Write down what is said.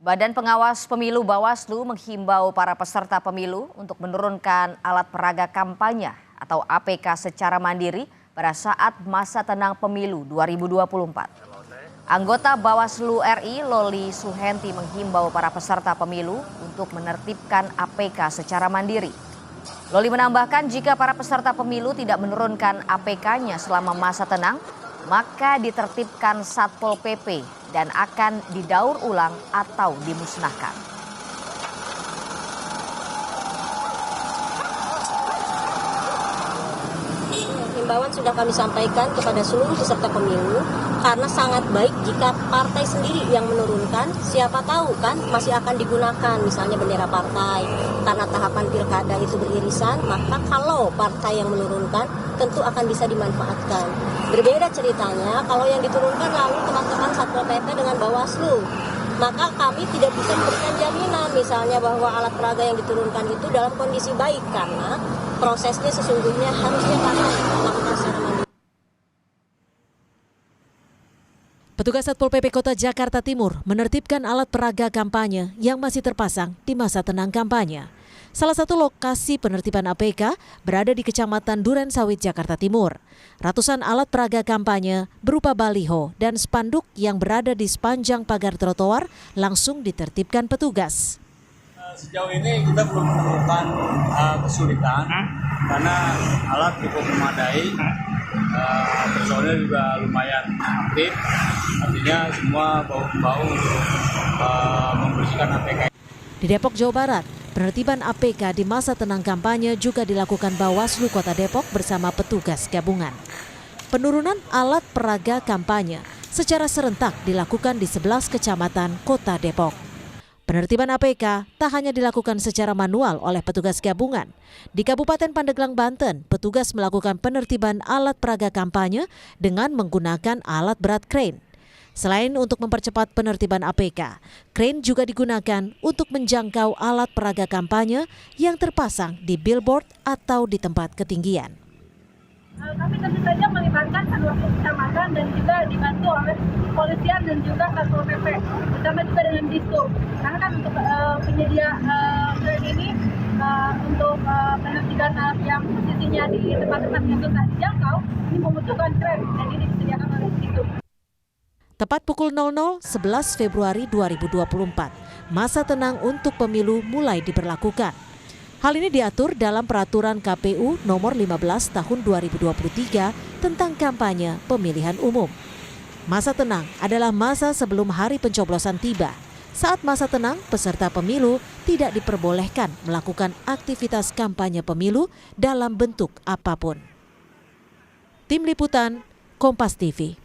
Badan Pengawas Pemilu Bawaslu menghimbau para peserta pemilu untuk menurunkan alat peraga kampanye atau APK secara mandiri pada saat masa tenang pemilu 2024. Anggota Bawaslu RI Loli Suhenti menghimbau para peserta pemilu untuk menertibkan APK secara mandiri. Loli menambahkan jika para peserta pemilu tidak menurunkan APK-nya selama masa tenang, maka ditertibkan Satpol PP dan akan didaur ulang atau dimusnahkan. Himbauan sudah kami sampaikan kepada seluruh peserta pemilu karena sangat baik jika partai sendiri yang menurunkan, siapa tahu kan masih akan digunakan misalnya bendera partai karena tahapan pilkada itu beririsan, maka kalau partai yang menurunkan tentu akan bisa dimanfaatkan. Berbeda ceritanya kalau yang diturunkan lalu teman-teman Satpol PP dengan Bawaslu, maka kami tidak bisa memberikan jaminan misalnya bahwa alat peraga yang diturunkan itu dalam kondisi baik karena prosesnya sesungguhnya harusnya partai melakukan secara mandiri. Petugas Satpol PP Kota Jakarta Timur menertibkan alat peraga kampanye yang masih terpasang di masa tenang kampanye. Salah satu lokasi penertiban APK berada di Kecamatan Durensawit, Jakarta Timur. Ratusan alat peraga kampanye berupa baliho dan spanduk yang berada di sepanjang pagar trotoar langsung ditertibkan petugas. Sejauh ini kita belum menemukan kesulitan karena alat cukup memadai, personil juga lumayan aktif, artinya semua bau-bau untuk membersihkan APK. Di Depok, Jawa Barat, penertiban APK di masa tenang kampanye juga dilakukan Bawaslu Kota Depok bersama petugas gabungan. Penurunan alat peraga kampanye secara serentak dilakukan di 11 kecamatan Kota Depok. Penertiban APK tak hanya dilakukan secara manual oleh petugas gabungan. Di Kabupaten Pandeglang, Banten, petugas melakukan penertiban alat peraga kampanye dengan menggunakan alat berat crane. Selain untuk mempercepat penertiban APK, crane juga digunakan untuk menjangkau alat peraga kampanye yang terpasang di billboard atau di tempat ketinggian. Kami tentu saja melibatkan 20 kecamatan dan juga dibantu oleh kepolisian dan juga Satpol PP, bersama juga dengan Dishub. Karena kan untuk penyedia crane ini untuk penertiban yang posisinya di tempat-tempat yang susah dijangkau, ini membutuhkan crane dan ini disediakan oleh Dishub. Tepat pukul 00.11 Februari 2024, masa tenang untuk pemilu mulai diberlakukan. Hal ini diatur dalam Peraturan KPU Nomor 15 Tahun 2023 tentang kampanye pemilihan umum. Masa tenang adalah masa sebelum hari pencoblosan tiba. Saat masa tenang, peserta pemilu tidak diperbolehkan melakukan aktivitas kampanye pemilu dalam bentuk apapun. Tim Liputan, Kompas TV.